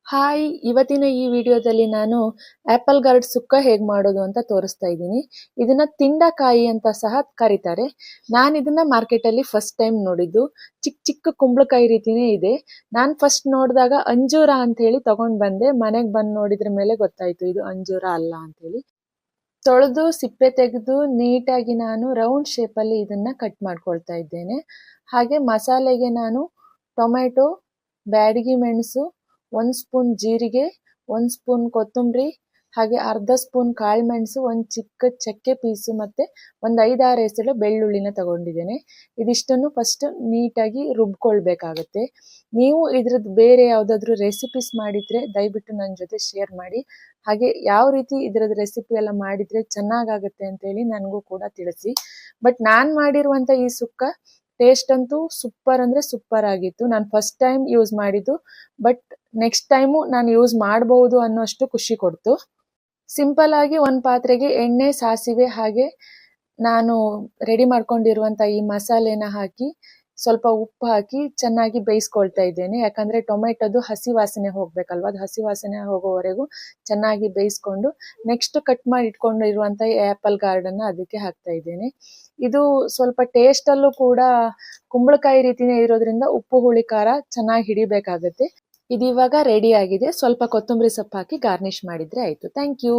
Hi, ಇವತ್ತಿನ ಈ ವಿಡಿಯೋದಲ್ಲಿ ನಾನು ಆಪಲ್ ಗಾರ್ಡ್ ಸುಕ್ಕ ಹೇಗೆ ಮಾಡೋದು ಅಂತ ತೋರಿಸ್ತಾ ಇದ್ದೀನಿ. ಇದನ್ನ ತಿಂಡಕಾಯಿ ಅಂತ ಸಹ ಕರೀತಾರೆ. ನಾನು ಇದನ್ನ ಮಾರ್ಕೆಟಲ್ಲಿ ಫಸ್ಟ್ ಟೈಮ್ ನೋಡಿದ್ದು. ಚಿಕ್ಕ ಚಿಕ್ಕ ಕುಂಬಳಕಾಯಿ ರೀತಿನೇ ಇದೆ. ನಾನು ಫಸ್ಟ್ ನೋಡಿದಾಗ ಅಂಜೂರ ಅಂತ ಹೇಳಿ ತಗೊಂಡ್ ಬಂದೆ. ಮನೆಗೆ ಬಂದು ನೋಡಿದ್ರ ಮೇಲೆ ಗೊತ್ತಾಯ್ತು ಇದು ಅಂಜೂರ ಅಲ್ಲ ಅಂತ ಹೇಳಿ. ತೊಳೆದು ಸಿಪ್ಪೆ ತೆಗೆದು ನೀಟಾಗಿ ನಾನು ರೌಂಡ್ ಶೇಪಲ್ಲಿ ಇದನ್ನ ಕಟ್ ಮಾಡ್ಕೊಳ್ತಾ ಇದ್ದೇನೆ. ಹಾಗೆ ಮಸಾಲೆಗೆ ನಾನು ಟೊಮೆಟೊ, ಬ್ಯಾಡಗಿ ಮೆಣಸು, 1 ಸ್ಪೂನ್ ಜೀರಿಗೆ, 1 ಸ್ಪೂನ್ ಕೊತ್ತಂಬರಿ, ಹಾಗೆ ಅರ್ಧ ಸ್ಪೂನ್ ಕಾಳುಮೆಣಸು, ಒಂದು ಚಿಕ್ಕ ಚಕ್ಕೆ ಪೀಸು ಮತ್ತೆ ಒಂದು 5-6 ಎಸಳು ಬೆಳ್ಳುಳ್ಳಿನ ತಗೊಂಡಿದ್ದೇನೆ. ಇದಿಷ್ಟನ್ನು ಫಸ್ಟ್ ನೀಟಾಗಿ ರುಬ್ಕೊಳ್ಬೇಕಾಗತ್ತೆ. ನೀವು ಇದ್ರದ್ದು ಬೇರೆ ಯಾವುದಾದ್ರೂ ರೆಸಿಪೀಸ್ ಮಾಡಿದ್ರೆ ದಯವಿಟ್ಟು ನನ್ನ ಜೊತೆ ಶೇರ್ ಮಾಡಿ. ಹಾಗೆ ಯಾವ ರೀತಿ ಇದ್ರದ್ದು ರೆಸಿಪಿ ಎಲ್ಲ ಮಾಡಿದ್ರೆ ಚೆನ್ನಾಗಾಗುತ್ತೆ ಅಂತೇಳಿ ನನಗೂ ಕೂಡ ತಿಳಿಸಿ. ಬಟ್ ನಾನು ಮಾಡಿರುವಂಥ ಈ ಸುಕ್ಕ ಟೇಸ್ಟ್ ಅಂತೂ ಸೂಪರ್ ಅಂದರೆ ಸೂಪರ್ ಆಗಿತ್ತು. ನಾನು ಫಸ್ಟ್ ಟೈಮ್ ಯೂಸ್ ಮಾಡಿದ್ದು, ಬಟ್ ನೆಕ್ಸ್ಟ್ ಟೈಮು ನಾನು ಯೂಸ್ ಮಾಡಬಹುದು ಅನ್ನೋಷ್ಟು ಖುಷಿ ಕೊಡ್ತು. ಸಿಂಪಲ್ ಆಗಿ ಒಂದು ಪಾತ್ರೆಗೆ ಎಣ್ಣೆ, ಸಾಸಿವೆ ಹಾಗೆ ನಾನು ರೆಡಿ ಮಾಡ್ಕೊಂಡಿರುವಂಥ ಈ ಮಸಾಲೆನ ಹಾಕಿ ಸ್ವಲ್ಪ ಉಪ್ಪು ಹಾಕಿ ಚೆನ್ನಾಗಿ ಬೇಯಿಸ್ಕೊಳ್ತಾ ಇದ್ದೇನೆ. ಯಾಕಂದರೆ ಟೊಮೆಟೊದು ಹಸಿ ವಾಸನೆ ಹೋಗಬೇಕಲ್ವ, ಅದು ಹಸಿ ವಾಸನೆ ಹೋಗೋವರೆಗೂ ಚೆನ್ನಾಗಿ ಬೇಯಿಸ್ಕೊಂಡು ನೆಕ್ಸ್ಟ್ ಕಟ್ ಮಾಡಿ ಇಟ್ಕೊಂಡಿರುವಂಥ ಈ ಆ್ಯಪಲ್ ಗಾರ್ಡನ್ನು ಅದಕ್ಕೆ ಹಾಕ್ತಾ ಇದ್ದೇನೆ. ಇದು ಸ್ವಲ್ಪ ಟೇಸ್ಟಲ್ಲೂ ಕೂಡ ಕುಂಬಳಕಾಯಿ ರೀತಿಯೇ ಇರೋದ್ರಿಂದ ಉಪ್ಪು ಹುಳಿ ಖಾರ ಚೆನ್ನಾಗಿ ಹಿಡಿಬೇಕಾಗತ್ತೆ. ಇದು ಇವಾಗ ರೆಡಿ ಆಗಿದೆ. ಸ್ವಲ್ಪ ಕೊತ್ತಂಬರಿ ಸೊಪ್ಪು ಹಾಕಿ ಗಾರ್ನಿಷ್ ಮಾಡಿದರೆ ಆಯಿತು. Thank you.